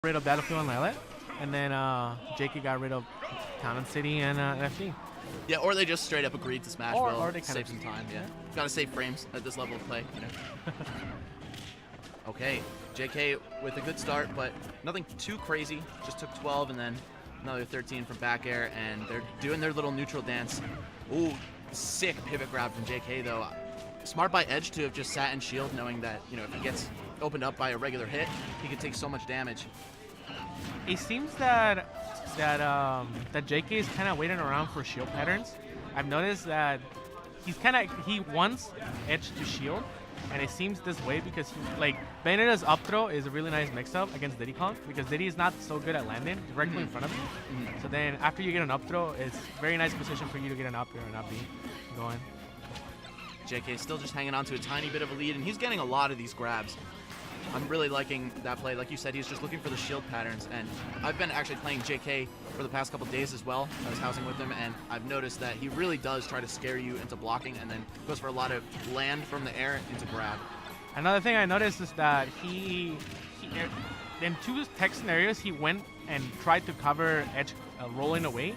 rid of Battlefield and Lilith, and then JK got rid of Town and City and FD. Yeah, or they just straight up agreed to smash Or they save some time. Yeah, gotta save frames at this level of play. You know. Okay, JK with a good start, but nothing too crazy. Just took 12 and then another 13 from back air, and they're doing their little neutral dance. Ooh, sick pivot grab from JK though. Smart by Edge to have just sat in shield, knowing that if he gets opened up by a regular hit, he could take so much damage. It seems that JK is kind of waiting around for shield patterns. I've noticed that he wants Edge to shield, and it seems this way because Bayonetta's up throw is a really nice mix-up against Diddy Kong, because Diddy is not so good at landing directly in front of you. So then after you get an up throw, it's very nice position for you to get an up air and up B going. JK still just hanging on to a tiny bit of a lead, and he's getting a lot of these grabs. I'm really liking that play. Like you said, he's just looking for the shield patterns, and I've been actually playing JK for the past couple days as well. I was housing with him, and I've noticed that he really does try to scare you into blocking, and then goes for a lot of land from the air into grab. Another thing I noticed is that he in two tech scenarios, he went and tried to cover Edge rolling away.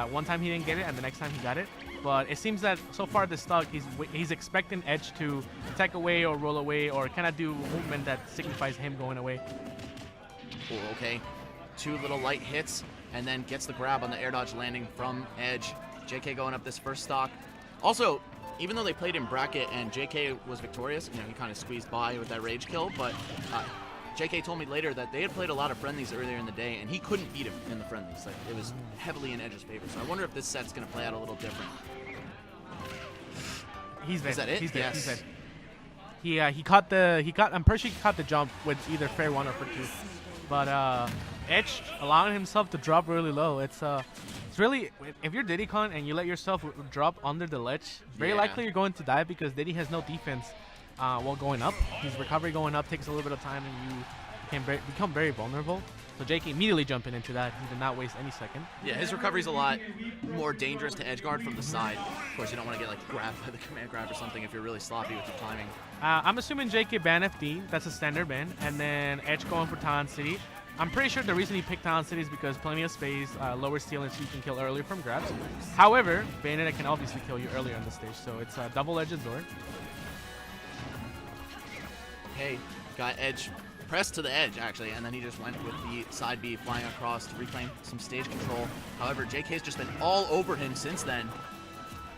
One time he didn't get it, and the next time he got it. But it seems that so far this stock, he's expecting Edge to tech away or roll away or kind of do a movement that signifies him going away. Oh, okay. Two little light hits, and then gets the grab on the air dodge landing from Edge. JK going up this first stock. Also, even though they played in bracket and JK was victorious, he kind of squeezed by with that rage kill, but JK told me later that they had played a lot of friendlies earlier in the day, and he couldn't beat him in the friendlies. Like, it was heavily in Edge's favor. So I wonder if this set's going to play out a little different. He's dead. Is that it? He's dead. Yes. He's dead. I'm pretty sure he caught the jump with either fair 1 or fair 2. But Edge allowing himself to drop really low. It's really, if you're Diddy Kong and you let yourself drop under the ledge, very likely you're going to die, because Diddy has no defense while going up. His recovery going up takes a little bit of time, and you can become very vulnerable. So JK immediately jumping into that. He did not waste any second. Yeah, his recovery's a lot more dangerous to edge guard from the side. Of course, you don't want to get grabbed by the command grab or something if you're really sloppy with your timing. I'm assuming JK ban FD. That's a standard ban. And then Edge going for Talon City. I'm pretty sure the reason he picked Talon City is because plenty of space, lower stealing, so you can kill earlier from grabs. However, Bayonetta can obviously kill you earlier on the stage, so it's a double-edged sword. Okay, got Edge pressed to the edge, actually, and then he just went with the side B, flying across to reclaim some stage control. However, JK's just been all over him since then.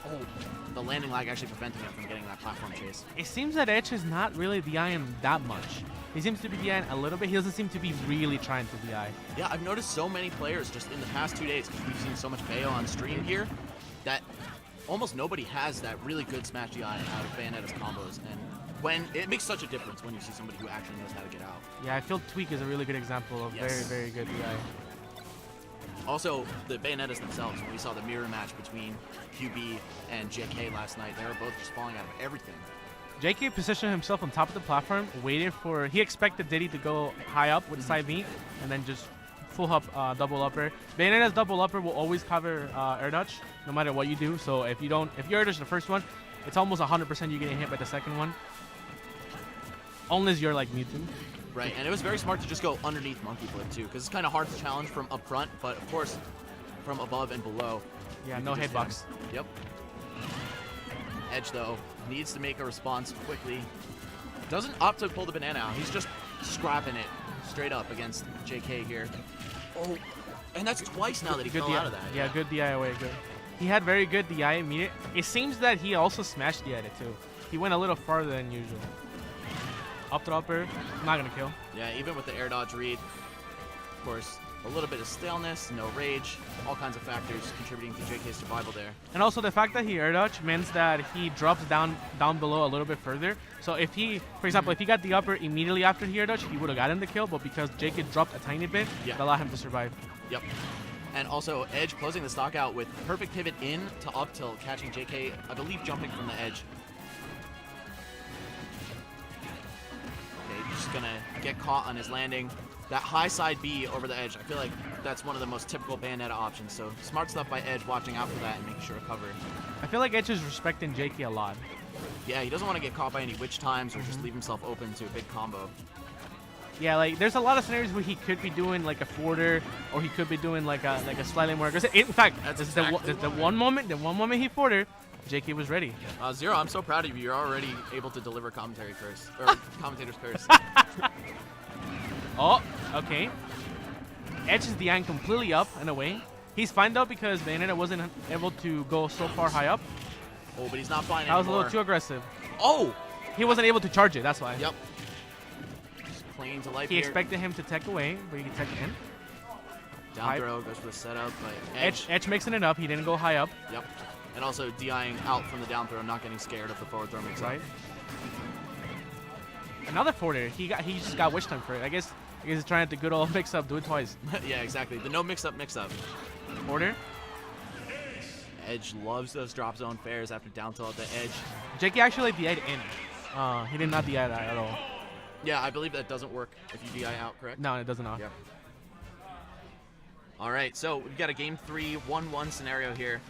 Oh, the landing lag actually preventing him from getting that platform chase. It seems that Edge is not really DIing that much. He seems to be DIing a little bit. He doesn't seem to be really trying to DI. Yeah, I've noticed so many players just in the past 2 days, because we've seen so much Bayo on stream here, that almost nobody has that really good smash DI out of Bayonetta's combos. And it makes such a difference when you see somebody who actually knows how to get out. Yeah, I feel Tweak is a really good example of very, very good DI. Also, the Bayonettas themselves, when we saw the mirror match between QB and JK last night, they were both just falling out of everything. JK positioned himself on top of the platform, waited for, he expected Diddy to go high up with side B, and then just full up double upper. Bayonetta's double upper will always cover air dodge, no matter what you do. So if you air dodge the first one, it's almost 100% you getting hit by the second one. Unless you're like Mewtwo. Right, and it was very smart to just go underneath Monkey Flip too, because it's kind of hard to challenge from up front, but of course from above and below. Yeah, no hitbox. Yep. Edge though needs to make a response quickly. Doesn't opt to pull the banana out. He's just scrapping it straight up against JK here. Oh, and that's twice now that he fell out of that. Yeah, good DI away, good. He had very good DI immediate. It seems that he also smashed DI it too. He went a little farther than usual. Up to upper, not gonna kill. Yeah, even with the air dodge read, of course, a little bit of staleness, no rage, all kinds of factors contributing to JK's survival there. And also the fact that he air dodge means that he drops down below a little bit further. So if he, for example, if he got the upper immediately after he air dodge, he would have gotten the kill, but because JK dropped a tiny bit, it allowed him to survive. Yep. And also Edge closing the stock out with perfect pivot in to up tilt, catching JK, I believe, jumping from the edge. Just gonna get caught on his landing. That high side B over the edge, I feel like that's one of the most typical Bayonetta options. So smart stuff by Edge, watching out for that and making sure to cover. I feel like Edge is respecting JK a lot. Yeah, he doesn't want to get caught by any witch times or just leave himself open to a big combo. Yeah, like there's a lot of scenarios where he could be doing like a forwarder, or he could be doing like a slightly more aggressive. In fact, That's this is exactly the one moment he forwarded, JK was ready. Zero, I'm so proud of you. You're already able to deliver commentary curse or commentator's curse. Oh, okay. Edge is DIing completely up and away. He's fine though because Bayonetta wasn't able to go so far high up. Oh, but he's not fine That was a anymore. little too aggressive. Oh! He wasn't able to charge it, that's why. Yep. Just clinging to life He here. expected him to tech away, but he can tech in. Down throw, goes for the setup, but Edge mixing it up. He didn't go high up. Yep. And also DIing out from the down throw, not getting scared of the forward throw mix-up. Right. Another forwarder. He just got wish time for it. I guess he's trying to good old mix up, do it twice. Yeah, exactly. The no mix-up, mix-up. Forwarder. Edge loves those drop zone fairs after down tilt at the edge. JK actually DI'd in. He did not DI that at all. Yeah, I believe that doesn't work if you DI out, correct? No, it doesn't. Yep. All right, so we've got a game 3, 1-1 scenario here.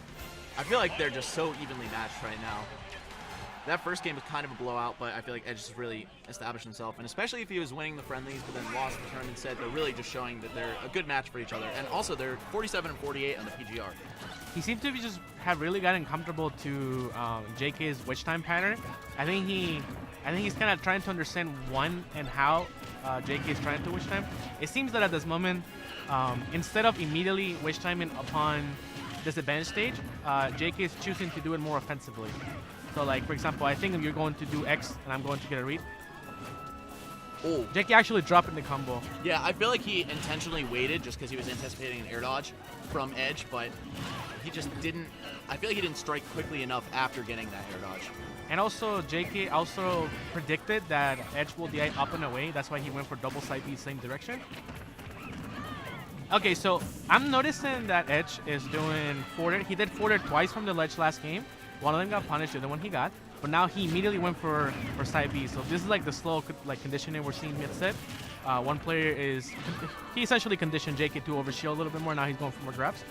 I feel like they're just so evenly matched right now. That first game was kind of a blowout, but I feel like Edge has really established himself, and especially if he was winning the friendlies but then lost the tournament set, they're really just showing that they're a good match for each other. And also, they're 47 and 48 on the PGR. He seems to be just have really gotten comfortable to JK's witch time pattern. I think he's kind of trying to understand when and how JK is trying to witch time. It seems that at this moment, instead of immediately witch timing upon disadvantage stage, JK is choosing to do it more offensively. So, like, for example, I think if you're going to do X and I'm going to get a read, Oh. JK actually dropping the combo. Yeah, I feel like he intentionally waited just because he was anticipating an air dodge from Edge, but he just didn't. I feel like he didn't strike quickly enough after getting that air dodge. And also, JK also predicted that Edge will DI up and away. That's why he went for double side B same direction. Okay, so I'm noticing that Edge is doing forward. He did forward twice from the ledge last game. One of them got punished, the other one he got. But now he immediately went for side B. So this is like the slow conditioning we're seeing mid-set. One player he essentially conditioned JK to overshield a little bit more. Now he's going for more grabs.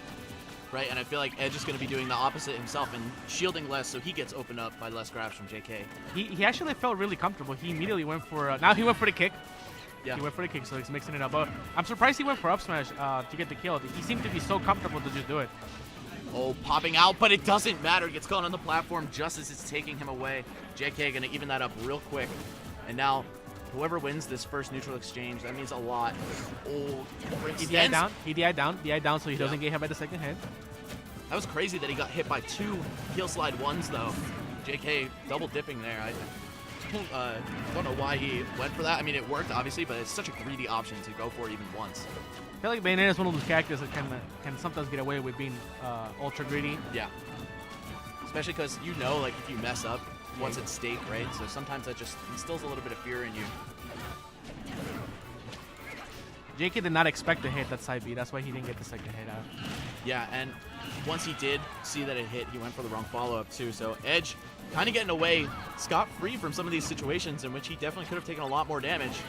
Right, and I feel like Edge is going to be doing the opposite himself and shielding less, so he gets opened up by less grabs from JK. He actually felt really comfortable. He immediately went for now he went for the kick. Yeah. He went for the kick, so he's mixing it up. But I'm surprised he went for up smash to get the kill. He seemed to be so comfortable to just do it. Oh, popping out, but it doesn't matter. Gets caught on the platform just as it's taking him away. JK going to even that up real quick. And now, whoever wins this first neutral exchange, that means a lot. Oh, He DI down. He DI down, so he doesn't get hit by the second hit. That was crazy that he got hit by 2 heel slide ones, though. JK double dipping there. I don't know why he went for that. I mean, it worked, obviously, but it's such a greedy option to go for it even once. I feel like Bayonetta is one of those characters that can sometimes get away with being ultra greedy. Yeah. Especially because you know, like, if you mess up, what's at stake, right? So sometimes that just instills a little bit of fear in you. JK did not expect to hit that side B. That's why he didn't get the second hit out. Yeah, and once he did see that it hit, he went for the wrong follow-up, too. So Edge kind of getting away scot-free from some of these situations in which he definitely could have taken a lot more damage.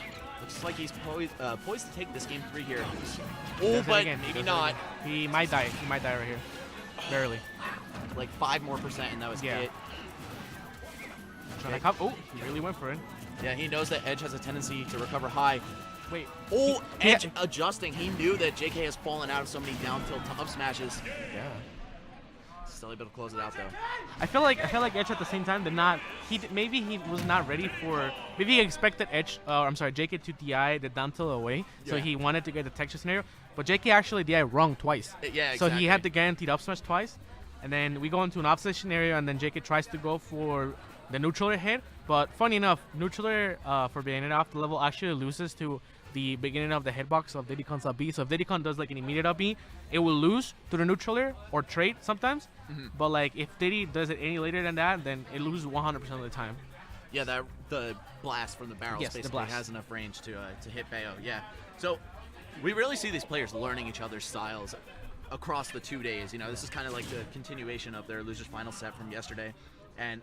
Looks like he's poised to take this game 3 here. Oh, but maybe not. He might die. He might die right here. Barely. Like 5% more, and that was it. Trying to oh, he really went for it. Yeah, he knows that Edge has a tendency to recover high. Wait. Oh, Edge adjusting. He knew that JK has fallen out of so many down tilt up smashes. Yeah. Still able to close it out though. I feel like Edge at the same time did not. Maybe he was not ready for. Maybe he expected JK to DI the down tilt away, so he wanted to get the texture scenario. But JK actually DI wrong twice. Yeah, exactly. So he had the guaranteed up smash twice, and then we go into an opposite scenario, and then JK tries to go for the neutral air hit. But funny enough, neutral air for Bayonetta off the level actually loses to the beginning of the hitbox of Diddy Khan's up B. So if Diddy Khan does like an immediate up B, it will lose to the neutral air or trade sometimes. But like if Diddy does it any later than that, then it loses 100% of the time. Yeah, the blast from the barrels basically has enough range to hit Bayo. Yeah. So we really see these players learning each other's styles across the 2 days. You know, this is kind of like the continuation of their losers final set from yesterday. And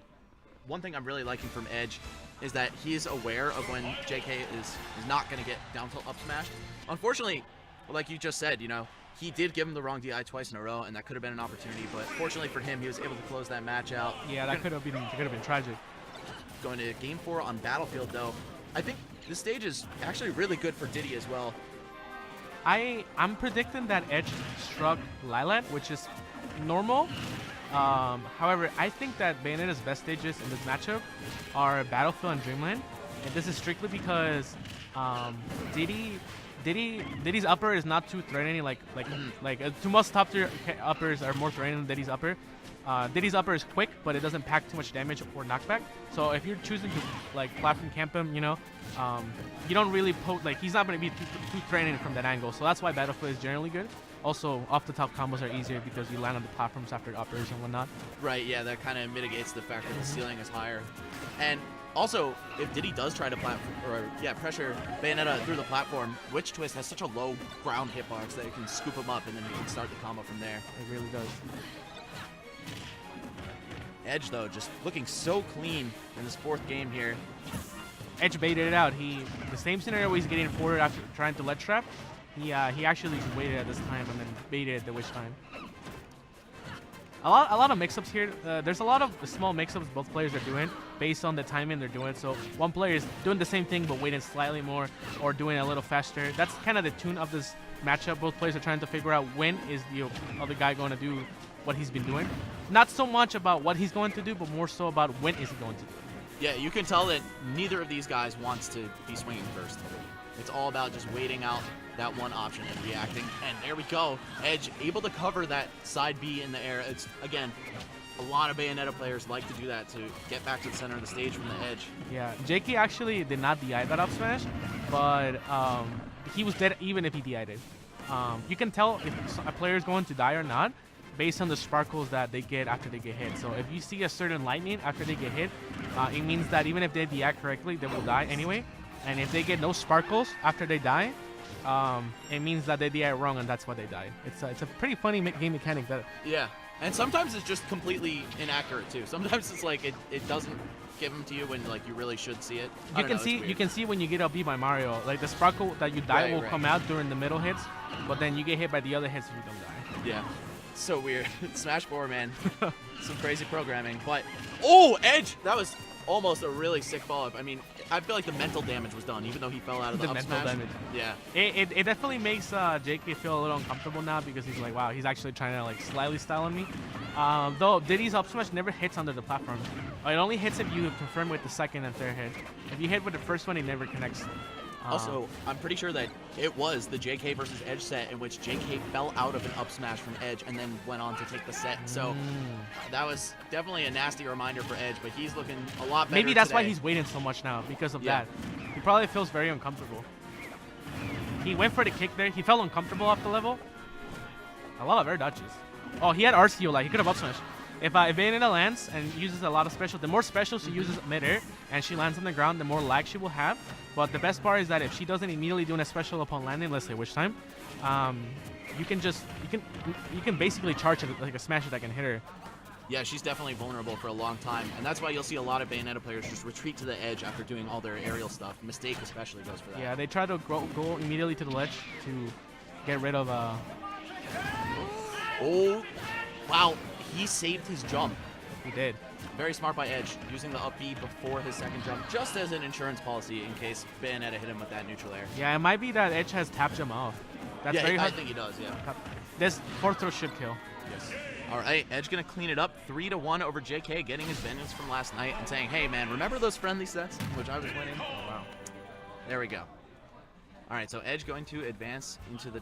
one thing I'm really liking from Edge is that he's aware of when JK is not going to get down tilt up smashed. Unfortunately, like you just said, you know, he did give him the wrong DI twice in a row, and that could have been an opportunity. But fortunately for him, he was able to close that match out. Yeah, that could have been tragic. Going to game 4 on Battlefield, though. I think this stage is actually really good for Diddy as well. I'm predicting that Edge struck Lilat, which is normal. However, I think that Bayonetta's best stages in this matchup are Battlefield and Dreamland, and this is strictly because Diddy's upper is not too threatening. Like two most top tier uppers are more threatening than Diddy's upper. Diddy's upper is quick, but it doesn't pack too much damage or knockback. So if you're choosing to like platform camp him, you know, you don't really he's not going to be too threatening from that angle. So that's why Battlefield is generally good. Also, off the top combos are easier because you land on the platforms after uppers and whatnot. Right, yeah, that kind of mitigates the fact that the ceiling is higher. And also, if Diddy does try to pressure Bayonetta through the platform, Witch Twist has such a low ground hitbox that it can scoop him up and then you can start the combo from there. It really does. Edge, though, just looking so clean in this fourth game here. Edge baited it out. The same scenario where he's getting forward after trying to ledge trap. He actually just waited at this time and then baited at the witch time. A lot of mix-ups here. There's a lot of small mix-ups both players are doing based on the timing they're doing. So one player is doing the same thing but waiting slightly more or doing it a little faster. That's kind of the tune of this matchup. Both players are trying to figure out when is the other guy going to do what he's been doing. Not so much about what he's going to do, but more so about when is he going to do it. Yeah, you can tell that neither of these guys wants to be swinging first. It's all about just waiting out that one option and reacting. And there we go. Edge able to cover that side B in the air. It's, again, a lot of Bayonetta players like to do that to get back to the center of the stage from the edge. Yeah, JK actually did not DI that up smash, but he was dead even if he DI'd it. You can tell if a player is going to die or not based on the sparkles that they get after they get hit. So if you see a certain lightning after they get hit, it means that even if they DI correctly, they will die anyway. And if they get no sparkles after they die, it means that they DI wrong and that's why they died. It's a pretty funny game mechanic. Yeah, and sometimes it's just completely inaccurate too. Sometimes it's like it doesn't give them to you when like you really should see it. You can see when you get up beat by Mario, like the sparkle that you die will come out during the middle hits, but then you get hit by the other hits and you don't die. Yeah. So weird. Smash 4, man. Some crazy programming. But, oh, Edge! That was almost a really sick follow-up. I mean, I feel like the mental damage was done, even though he fell out of the up mental smash. Damage. Yeah. It definitely makes JK feel a little uncomfortable now because he's like, wow, he's actually trying to like slightly style on me. Though Diddy's up smash never hits under the platform. It only hits if you confirm with the second and third hit. If you hit with the first one, it never connects. Also, I'm pretty sure that it was the JK versus Edge set in which JK fell out of an up smash from Edge and then went on to take the set. So that was definitely a nasty reminder for Edge, but he's looking a lot better. Maybe that's today. why he's waiting so much now, because of that. He probably feels very uncomfortable. He went for the kick there. He felt uncomfortable off the level. A lot of air dodges. Oh, he had RCO, like he could have up smashed. If Bayonetta lands and uses a lot of special, the more special she uses mid-air and she lands on the ground, the more lag she will have. But the best part is that if she doesn't immediately do a special upon landing, let's say which time, you can basically charge it like a smash that can hit her. Yeah, she's definitely vulnerable for a long time, and that's why you'll see a lot of Bayonetta players just retreat to the edge after doing all their aerial stuff. Mistake especially goes for that. Yeah, they try to go immediately to the ledge to get rid of. Oh, wow. He saved his jump. He did. Very smart by Edge, using the up B before his second jump, just as an insurance policy in case Bayonetta hit him with that neutral air. Yeah, it might be that Edge has tap jump off. That's very hard. I think he does, yeah. This fourth throw should kill. Yes. All right, Edge going to clean it up 3-1 over JK, getting his vengeance from last night and saying, hey, man, remember those friendly sets, which I was winning? Oh, wow. There we go. All right, so Edge going to advance into the